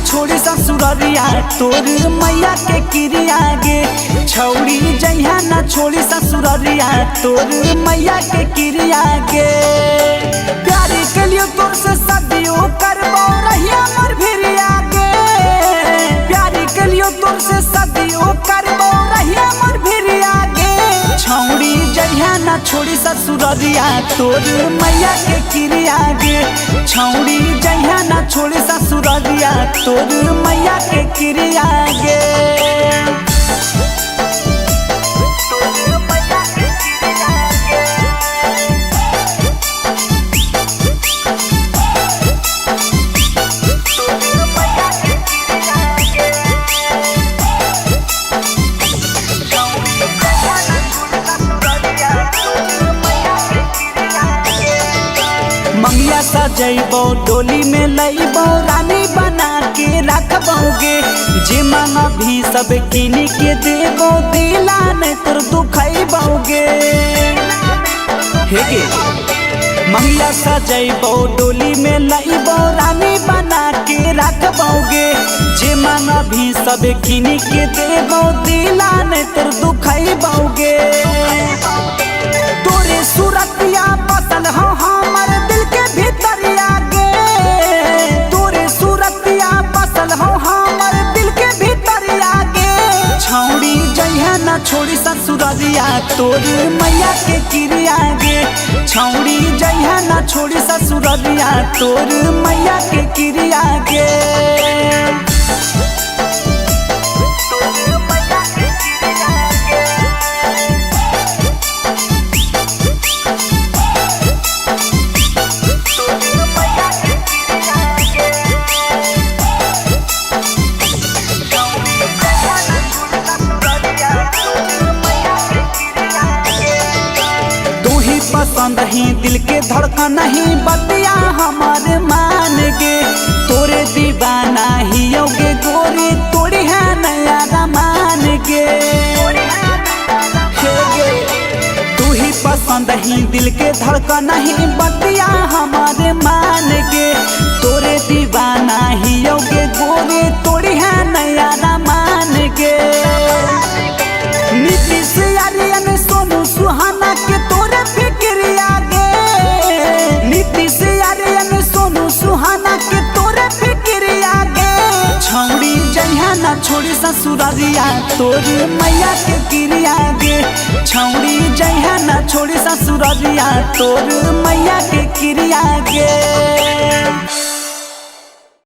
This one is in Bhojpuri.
छोड़ी ससुररिया तोर मैया के क्रिया गे। छौड़ी जइहा ना छोड़ी ससुररिया तोर मैया के क्रिया गे। प्यारी के लिए तोर से सदियों करबो रहिया मोर भिरिया गे। प्यारी के लिए तोर से सदियों करबो रहिया मोर भिरिया गे। छौड़ी जइहा ना छोड़ी ससुररिया तोर मैया के क्रिया गे। छौड़ी जइहा ना छोड़ी ससुररिया तोर मैया के क्रिया गे। मंगिया सजैबो डोली में लइबो रानी बना के रखबोगे। जे मांगा भी सब किनी के देबो दिला ने तोर दुखैबोगे। हे गे मंगिया सजैबो डोली में लइबो रानी बना के रखबोगे। जे मांगा भी सब किनी के देबो दिला ने तोर दुखैबोगे। तोरे सूरतिया बसल हो हमर दिल के भीतरिया गे। तोरे सूरतिया बसल हो हमर दिल के भीतरिया गे। छौड़ी जइहा ना छोड़ी ससुररिया तोर मैया के क्रिया गे। छौड़ी जइहा ना छोड़ी ससुररिया तोर मैया के क्रिया गे। पसंद ही दिल के धड़कन ही बतिया हमारे मान गे। तोरे दीवाना ही योगे गोरी तोड़ी है नया रमान गे। तू ही पसंद ही दिल के धड़कन ही बतिया हमारे मान गे। तोरे दीवाना ही योगे गोरी तोड़ी है नया रमान गे। नीतीश आर्यन सोनू सुहाना के तोरे फिक्रिया गे। नीतीश आर्यन सोनू सुहाना के तोरे फिक्रिया गे। छौड़ी जइहा ना छोड़ी ससुररिया तोर मैया के क्रिया गे। छौड़ी जइहा ना छोड़ी ससुररिया तोर मैया के क्रिया गे।